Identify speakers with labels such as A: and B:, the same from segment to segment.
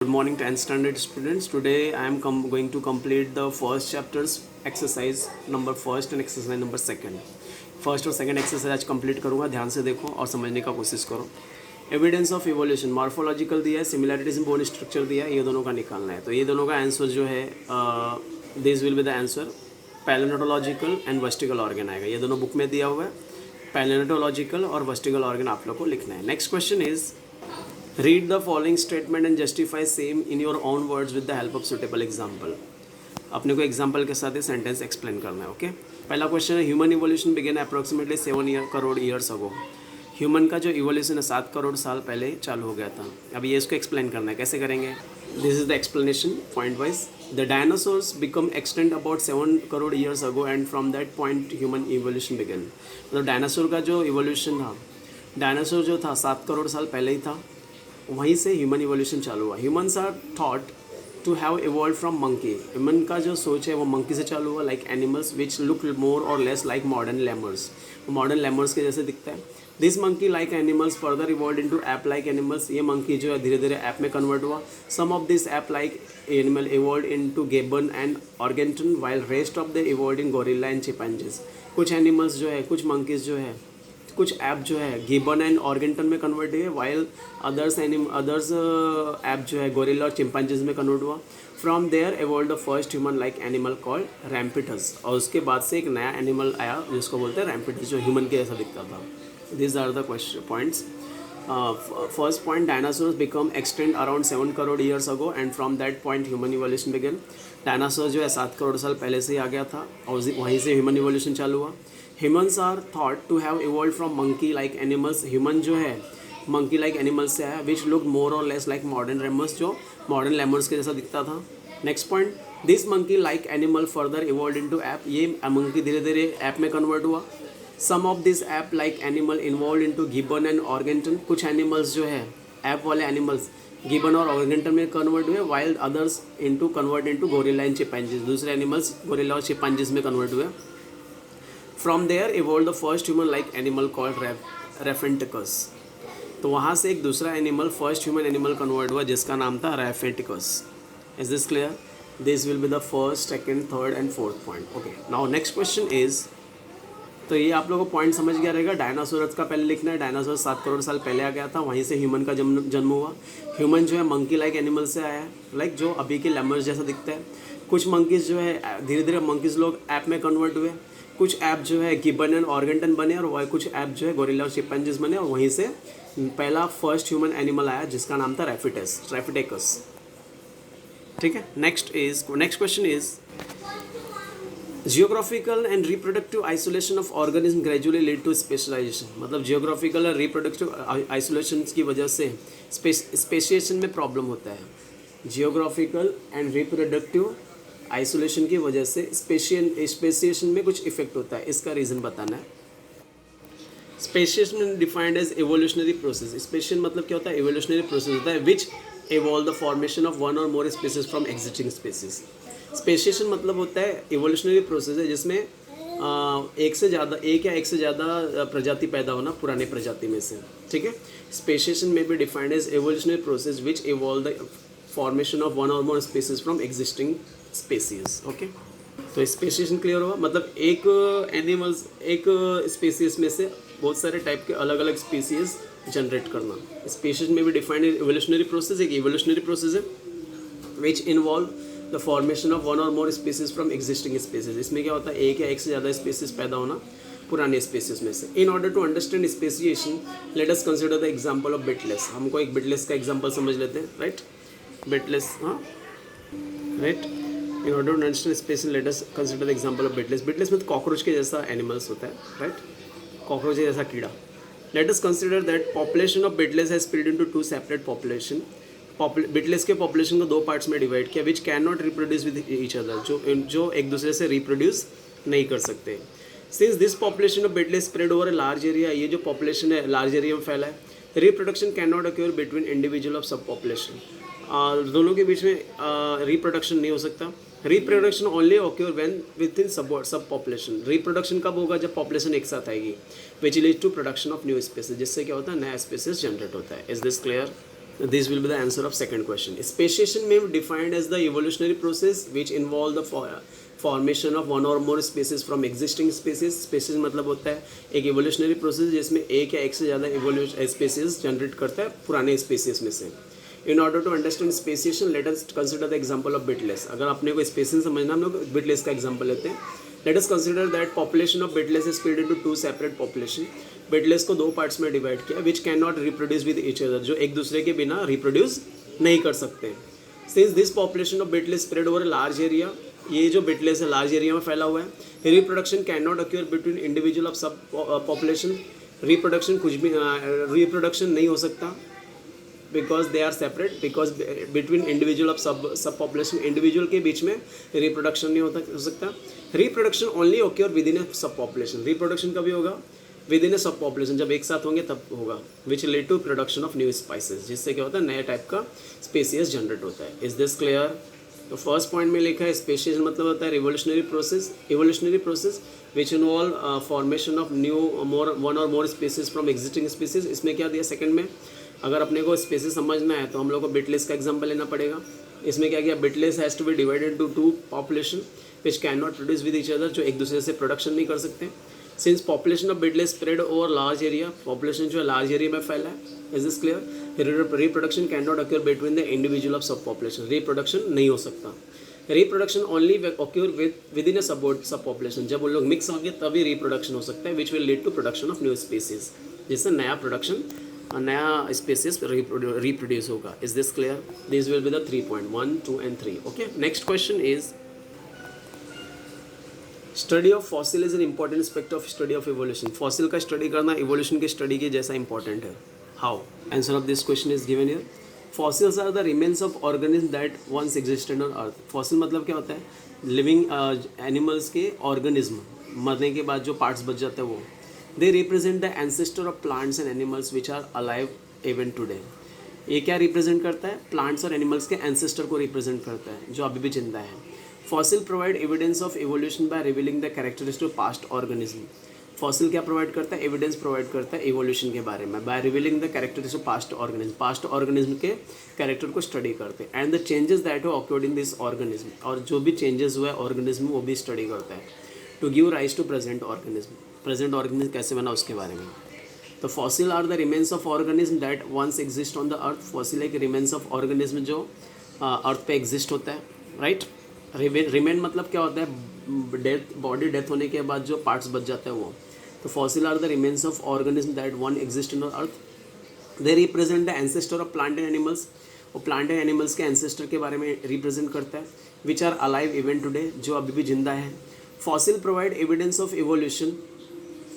A: Good morning 10th standard students. Today I am going to complete the first chapters exercise number first and exercise number second. First और second exercise आज complete करूँगा, ध्यान से देखो और समझने का कोशिश करो. एविडेंस ऑफ इवोल्यूशन मॉर्फोलॉजिकल दिया है, सिमिलैरिटीज इन बोन स्ट्रक्चर दिया है, ये दोनों का निकालना है. तो ये दोनों का आंसर जो है this will be the answer. Palaeontological and vestigial organ आएगा, ये दोनों बुक में दिया हुआ है. पैलेंटोलॉजिकल और वर्स्टिकल ऑर्गन आप लोग को लिखना है. Next question is read the following statement and justify same in your own words with the help of suitable example. अपने को एग्जाम्पल के साथ ये सेंटेंस एक्सप्लेन करना है. ओके पहला क्वेश्चन है human evolution began approximately 7 crore years ago. Human का जो इवोल्यूशन है 7 करोड़ साल पहले चालू हो गया था. अब ये इसको एक्सप्लेन करना है, कैसे करेंगे? This is the explanation point wise. The dinosaurs become extend about 7 crore years ago and from that point human evolution began. मतलब डायनासोर का जो इवोल्यूशन था, डायनासोर जो था 7 करोड़ साल पहले ही था, वहीं से ह्यूमन इवोल्यूशन चालू हुआ. Humans are thought to have evolve from monkey. Human का जो सोच है वो मंकी से चालू हुआ. Like animals which look more or less like modern lemurs. Modern lemurs के जैसे दिखता है. This monkey like animals further evolve into ape like animals. ये मंकी जो है धीरे धीरे ऐप में कन्वर्ट हुआ. Some of this ape like animal evolve into gibbon and orangutan while rest of the evolve in gorilla and chimpanzees. कुछ animals जो है, कुछ मंकीज जो है, कुछ ऐप जो है गिबन एंड ऑर्गेंटन में कन्वर्ट हुए, वाइल अदर्स ऐप जो है गोरिल्ला और चिंपैंजीज में कन्वर्ट हुआ. From there evolve the first human like animal called Ramapithecus. और उसके बाद से एक नया एनिमल आया जिसको बोलते हैं रैम्पिटस, जो ह्यूमन के जैसा दिखता था. This are the question points. First point, dinosaurs become extend around 7 crore years ago and from that point human evolution began. Dinosaur जो है 7 करोड़ साल पहले से ही आ गया था और वहीं से ह्यूमन इवोल्यूशन चालू हुआ. Humans are thought to have evolve from monkey like animals. Human जो है मंकी लाइक एनिमल्स से आया, विच look more or less like modern lemurs, जो मॉडर्न लेमर्स के जैसा दिखता था. Next point, this monkey like animal further evolve into ape. ये मंकी धीरे धीरे ऐप में कन्वर्ट हुआ. Some of this ape like animal involve into gibbon and orangutan. कुछ एनिमल्स जो है ऐप वाले एनिमल्स गिबन और ऑर्गेंटन में कन्वर्ट हुए, wild others into convert into gorilla and chimpanzees. दूसरे एनिमल्स गोरिल्ला और चिंपैंजीज में कन्वर्ट हुए. From there evolve the first human like animal called rephenticus. तो वहाँ से एक दूसरा animal first human animal convert हुआ जिसका नाम था रेफेंटिकस. Is this clear? This will be the first, second, third and fourth point. Okay now next question is, तो ये आप लोगों को पॉइंट समझ गया रहेगा. डायनासोरस का पहले लिखना है. डायनासोर 7 करोड़ साल पहले आ गया था, वहीं से ह्यूमन का जन्म हुआ. ह्यूमन जो है मंकी लाइक एनिमल से आया है, लाइक जो अभी के लेमर्स जैसा दिखता है. कुछ मंकीज जो है धीरे धीरे मंकीज लोग ऐप में कन्वर्ट हुए. कुछ ऐप जो है गिबन एंड ऑर्गेंटन बने और कुछ ऐप जो है गोरिल्ला और चिंपैंजीज बने और वहीं से पहला फर्स्ट ह्यूमन एनिमल आया जिसका नाम था रेफिटेकस. ठीक है. Next question is, geographical and reproductive isolation of organism gradually lead to specialisation. मतलब जियोग्राफिकल और रिप्रोडक्टिव आइसोलेशन की वजह से स्पेशिएशन में प्रॉब्लम होता है. जियोग्राफिकल एंड रिप्रोडक्टिव आइसोलेशन की वजह से स्पेशिएशन में कुछ इफेक्ट होता है. इसका रीज़न बताना है. Speciation defined as evolutionary process. Speciation मतलब क्या होता है? एवोल्यूशनरी प्रोसेस होता है which evolve the formation of one or more species from existing species. Speciation मतलब होता है एवोल्यूशनरी प्रोसेस है जिसमें एक या एक से ज़्यादा प्रजाति पैदा होना पुराने प्रजाति में से. ठीक है. स्पेशिएशन में भी defined as evolutionary process which evolve the formation of one or more species from existing species. Okay, तो स्पेशिएशन क्लियर हुआ. मतलब एक एनिमल्स, एक स्पेसीज में से बहुत सारे टाइप के अलग अलग स्पीसीज जनरेट करना. स्पेशीज में भी डिफाइंड एवोल्यूशनरी प्रोसेस. एक एवोल्यूशनरी प्रोसेस है which involve the formation of one or more species from existing species. इसमें क्या होता है? एक या एक से ज़्यादा स्पीसीज पैदा होना पुराने स्पीसीज में से. In order to understand speciation let us consider the example of beetles. हमको एक बिटलेस का एग्जाम्पल समझ लेते हैं. Right, beetles. हाँ, right. In order to understand speciation let us consider the example of beetles. Beetles में कॉकरोच के जैसा एनिमल्स होता है. राइट, कॉकरोच के जैसा कीड़ा. Let us consider that population of beetles has split into 2 separate population. Beetles के population को 2 पार्ट्स में डिवाइड किया which can not reproduce with each other, जो एक दूसरे से रिप्रोड्यूस नहीं कर सकते. Since this population of beetles spread over a large area, ये जो पॉपुलेशन है लार्ज एरिया में फैला है, reproduction can not occur between individual of sub population. दोनों के बीच में रिप्रोडक्शन नहीं हो सकता. Reproduction only occur when with in सब पॉपुलेशन. रिप्रोडक्शन कब होगा? जब पॉपुलेशन एक साथ आएगी, which lead to production of new species, जिससे क्या होता है? नया स्पीसीज जनरेट होता है. Is this clear? This will be the answer of second question. Speciation may be defined as the evolutionary process which involve the formation of one or more species from existing species. Species मतलब होता है एक evolutionary process जिसमें एक या एक से ज़्यादा स्पीसीज जनरेट करता है पुराने स्पीसीज में से. In order to understand speciation let us consider the example of beetles. अगर आपने को स्पेसिएशन समझना हम लोग बिटलेस का एग्जांपल लेते हैं. Let us consider that population of beetles is split into two separate population. Beetles को दो पार्ट्स में डिवाइड किया which can not reproduce with each other, जो एक दूसरे के बिना रिप्रोड्यूस नहीं कर सकते. Since this population of beetles spread over large area, ये जो बिटलेस है लार्ज एरिया में फैला हुआ है. Reproduction can not occur between individual of sub population. Reproduction कुछ भी रिप्रोडक्शन नहीं हो सकता because they are separate. Because between individual of sub population, individual के बीच में रिप्रोडक्शन नहीं हो सकता. Reproduction only occur with in a sub population. Reproduction कभी होगा with in a sub population, जब एक साथ होंगे तब होगा. Which led to production of new species, जिससे क्या होता है नया टाइप का स्पेसीज जनरेट होता है. Is this clear? तो फर्स्ट पॉइंट में लिखा है स्पेसीज मतलब होता है revolutionary process which involve formation of new one or more species from existing species. इसमें क्या दिया सेकंड में, अगर अपने को स्पीसीज समझना है तो हम लोग को बिटलेस का एग्जांपल लेना पड़ेगा. इसमें क्या किया, beetles has to be divided to two population which can not produce with each other, जो एक दूसरे से प्रोडक्शन नहीं कर सकते. Since population of beetles spread over large area, population जो है लार्ज एरिया में फैला है. Is this clear? Reproduction can not occur between the individual of sub population. Reproduction नहीं हो सकता. Reproduction only occur with in a sub population. जब उन लोग मिक्स होंगे तभी रिप्रोडक्शन हो सकता है which will lead to production of new species, जिससे नया प्रोडक्शन नया स्पीसीज रिप्रोड्यूस होगा. Is this clear? This will be the 3.1, 2 and 3. Okay, next question is study of fossil is an important aspect of study of evolution. Fossil का study करना evolution की study के जैसा important है. How? Answer of this question is given here. Fossils are the remains of organism that once existed on earth. Fossil मतलब क्या होता है, लिविंग एनिमल्स के ऑर्गेनिज्म, मरने के बाद जो पार्ट्स बच जाते हैं वो. They represent the ancestor of plants and animals which are alive even today. ये क्या रिप्रेजेंट करता है, प्लांट्स और एनिमल्स के एंसेस्टर को रिप्रेजेंट करता है जो अभी भी जिंदा है. Fossil provide evidence of evolution bye revealing the characteristic of past organism. Fossil क्या प्रोवाइड करता है, एविडेंस प्रोवाइड करता है इवोल्यूशन के बारे में by revealing the characteristic of past organism. Past organism के कैरेक्टर को स्टडी करते हैं. And the changes that have occurred in this organism, और जो भी चेंजेस हुए ऑर्गेनिज्म वो भी स्टडी करता है. To give rise to present organism. Present organism कैसे बना उसके बारे में. तो fossil are the remains of organism that once exist on the earth. Fossil एक रिमेन्स ऑफ ऑर्गेनिज्म जो अर्थ पे एग्जिस्ट होता है. राइट? रिमेन मतलब क्या होता है, डेथ, बॉडी डेथ होने के बाद जो पार्ट्स बच जाता है वो. तो fossil are the remains of organism that one exist in earth. They represent the ancestor of plant and animals. और प्लांट एंड एनिमल्स के एंसेस्टर के बारे में रिप्रेजेंट करता है. Which are alive even today, जो अभी भी जिंदा है. Fossil provide evidence of evolution.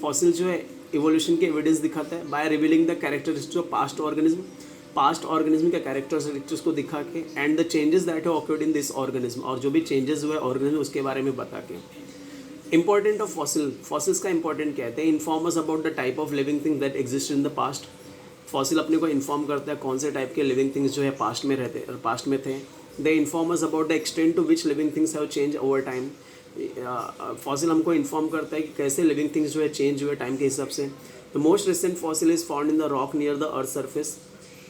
A: Fossil जो है इवोल्यूशन के एविडेंस दिखाता है by revealing the characteristics of past organism. Past organism के कैरेक्टरिस्टिक्स को दिखा के and the changes that have occurred in this organism, और जो भी चेंजेस हुए ऑर्गेनिज्म उसके बारे में बता के. Important of fossil. फॉसिल्स का इंपॉर्टेंट क्या है, inform us about the type of living thing that exist in the past. Fossil अपने को इन्फॉर्म करता है कौन से टाइप के लिविंग थिंग्स जो है पास्ट में थे. They inform us about the extent to which living things have change over time. Fossil हमको इन्फॉर्म करता है कि कैसे लिविंग थिंग्स जो है चेंज हुए टाइम के हिसाब से. The most recent fossil is found in the rock near the earth surface.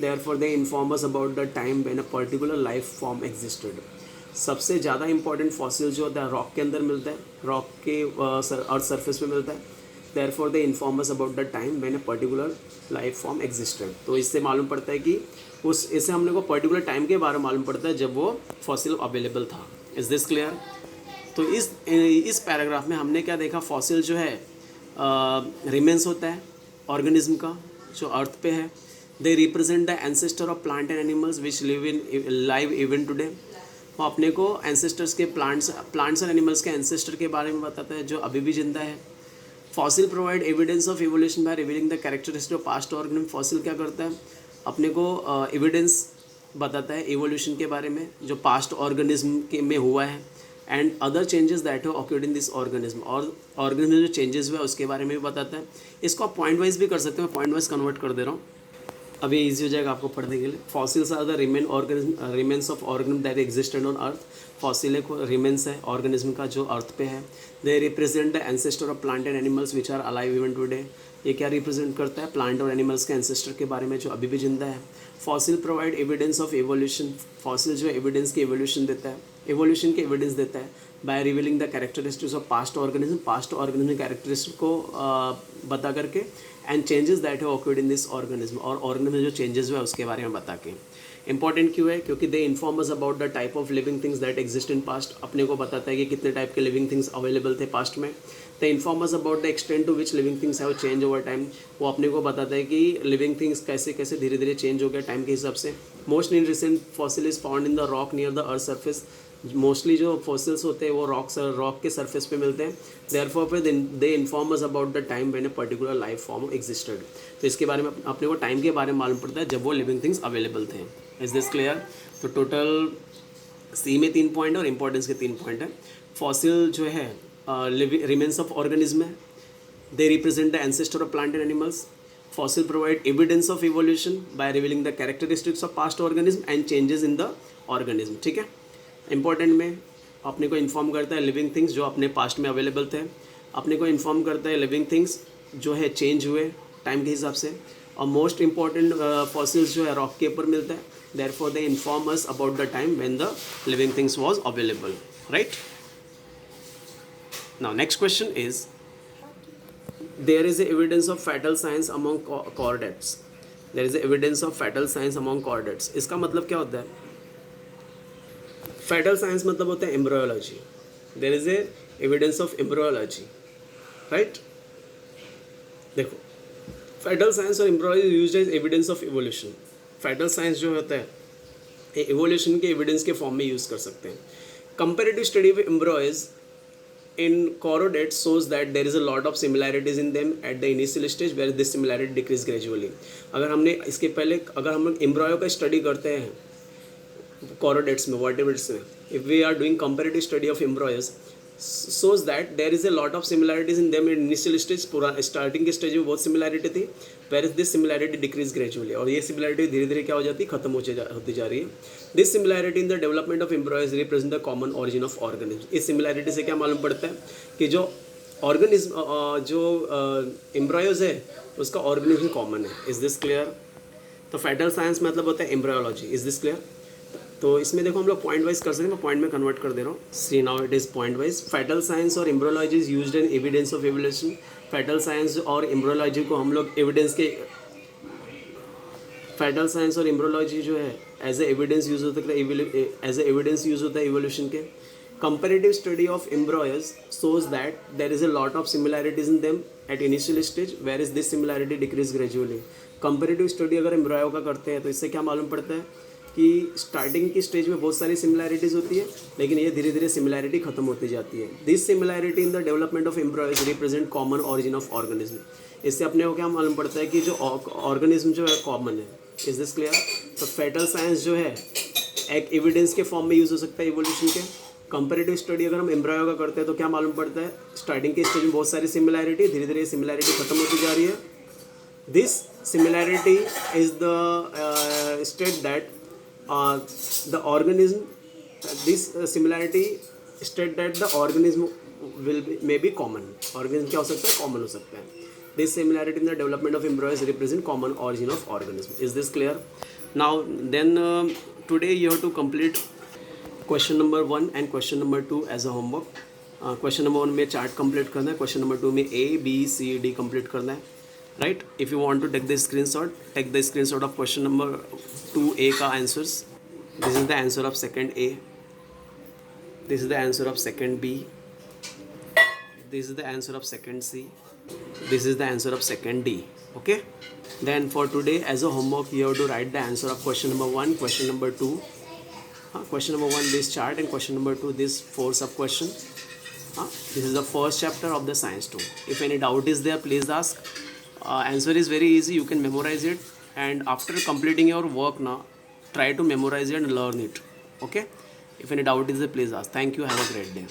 A: Therefore, they inform us about the time when a particular life form existed. सबसे ज़्यादा इंपॉर्टेंट फॉसिल जो होता है रॉक के अंदर मिलता है, रॉक के अर्थ सरफेस पे मिलता है. Therefore, they inform us about the time when a particular life form existed. तो इससे मालूम पड़ता है कि इससे हमने को पर्टिकुलर टाइम के बारे में मालूम पड़ता है जब वो फॉसिल अवेलेबल था. Is this clear? तो इस पैराग्राफ में हमने क्या देखा, फॉसिल जो है रिमेन्स होता है ऑर्गेनिज्म का जो अर्थ पे है. They represent the ancestor of plant and animals which live even today. वो अपने को एंसेस्टर्स के प्लांट्स और एनिमल्स के एंसेस्टर के बारे में बताता है जो अभी भी जिंदा है. Fossil provide evidence of evolution bye revealing the characteristic of past organism. Fossil क्या करता है, अपने को एविडेंस बताता है इवोल्यूशन के बारे में जो पास्ट ऑर्गेनिज्म के में हुआ है and other changes that have occurred in this organism. और ऑर्गेनिज्म में जो चेंजेस हुए उसके बारे में भी बताता है. इसको आप पॉइंट वाइज भी कर सकते हो, मैं पॉइंट वाइज कन्वर्ट कर दे रहा हूँ, अभी ईजी हो जाएगा आपको पढ़ने के लिए. Fossils are the remains of organism that existed on earth. Fossil एक रिमेन्स है ऑर्गेनिज्म का जो अर्थ पे है. They represent the ancestor of plant and animals which are alive even today. ये क्या रिप्रेजेंट करता है, प्लांट और एनिमल्स के एंसेस्टर के बारे में जो अभी भी जिंदा है. Fossil provide evidence of evolution, fossil जो है एविडेंस की एवोल्यूशन देता है, एवोल्यूशन की एविडेंस देता है by revealing the characteristics of past organism, past organism characteristic को बता करके, and changes that have occurred in this organism, और ऑर्गेनिज्म में जो चेंजेस हुए उसके बारे में बता के। इंपॉर्टेंट क्यों है? क्योंकि they inform us about the type of living things that exist in past, अपने को बताता है कि कितने टाइप के लिविंग थिंग्स अवेलेबल थे पास्ट में। The inform us about the extent to which living things have change over time, वो अपने को बताता है कि लिविंग थिंग्स कैसे कैसे धीरे धीरे चेंज हो गया टाइम के हिसाब से। Most in recent fossil is found in the rock near the earth surface, mostly जो फॉसिल्स होते हैं वो रॉक के सरफेस पे मिलते हैं। Therefore they inform us about the time when a particular life form existed, तो इसके बारे में अपने को टाइम के बारे में मालूम पड़ता है जब वो लिविंग थिंग्स अवेलेबल थे। Is this clear? तो टोटल सी में 3 पॉइंट और इंपॉर्टेंस के 3 पॉइंट है। फॉसिल जो है रिमेन्स ऑफ ऑर्गेनिज्म है, they represent the ancestor of plant and animals. Fossil provide evidence of evolution bye revealing the characteristics of past organism and changes in the organism. ठीक है, important में अपने को inform करता है लिविंग थिंग्स जो अपने पास्ट में अवेलेबल थे, अपने को इन्फॉर्म करता है लिविंग थिंग्स जो है चेंज हुए टाइम के हिसाब से, और मोस्ट इंपॉर्टेंट फॉसिल्स जो है रॉक के ऊपर मिलता है। Therefore they inform us about the time when the living things was available, right? Now next question is there is a evidence of fatal science among chordates, there is a evidence of fatal science among chordates। इसका मतलब क्या होता है? fatal science मतलब होता है embryology, there is a evidence of embryology, right? देखो, fatal science और embryology is used as evidence of evolution। fatal science जो होता है evolution के evidence के form में use कर सकते हैं। comparative study of embryos in chordates shows that there is a lot of similarities in them at the initial stage where this similarity decrease gradually। अगर हमने इसके पहले अगर हम लोग एम्ब्रॉयो का स्टडी करते हैं chordates में, vertebrates में, if we are doing comparative study of embryos shows that there is a lot of similarities in them in initial stage, पूरा स्टार्टिंग के स्टेज में बहुत सिमिलैरिटी थी, whereas this similarity decrease gradually, और ये similarity धीरे धीरे क्या हो जाती है? खत्म होती जा रही है। This similarity in the development of embryos represent the common origin of organism. इस सिमिलैरिटी से क्या मालूम पड़ता है कि जो ऑर्गेनिज्म जो एम्ब्रॉयज है उसका ऑर्गेनिज्म कॉमन है। Is this clear? तो फैटल साइंस मतलब होता है एम्ब्रॉयोलॉजी। Is this clear? तो इसमें देखो हम लोग पॉइंट वाइज कर सकते हैं, मैं पॉइंट में कन्वर्ट कर दे रहा हूँ। See now it is point wise. Fetal science और embryology is used in evidence of evolution. Fetal science और एम्ब्रियोलॉजी को हम लोग एविडेंस के, फैटल साइंस और एम्ब्रियोलॉजी जो है एज ए एविडेंस यूज होता है, एज ए एविडेंस यूज होता है एवोल्यूशन के। Comparative study of embryos shows that there is a lot of similarities in them at initial stage whereas this similarity decrease gradually। Comparative study अगर embryo का करते हैं तो इससे क्या मालूम पड़ता है कि स्टार्टिंग की स्टेज में बहुत सारी सिमिलैरिटीज़ होती है, लेकिन ये धीरे धीरे सिमिलैरिटी खत्म होती जाती है। This similarity in the development of embryos represent common origin of organism. इससे अपने को क्या मालूम पड़ता है कि जो ऑर्गेनिज्म जो है कॉमन है। Is this clear? तो फैटल साइंस जो है एक एविडेंस के फॉर्म में यूज़ हो सकता है इवोल्यूशन के। कंपेरेटिव स्टडी अगर हम एम्ब्रॉयो का करते हैं तो क्या मालूम पड़ता है? स्टार्टिंग के स्टेज में बहुत सारी सिमिलैरिटी, धीरे धीरे सिमिलैरिटी खत्म होती जा रही है। This similarity is the state that the organism, this similarity state that the organism will be, may be common। organism क्या हो सकता है? common हो सकता है। this similarity in the development of embryos represent common origin of organism। is this clear? now then today you have to complete question number 1 and question number 2 as a homework। question number 1 में chart complete करना है, question number 2 में A B C D complete करना है, right? if you want to take the screenshot, take the screenshot of question number 2A का answers। this is the answer of second A, this is the answer of second B, this is the answer of second C, this is the answer of second D। okay, then for today as a homework you have to write the answer of question number 1, question number 2, question number 1 this chart, and question number 2 this 4 sub question। this is the first chapter of the science 2। if any doubt is there please ask। answer is very easy, you can memorize it, and after completing your work now try to memorize it and learn it। okay, if any doubt is there please ask। thank you, have a great day।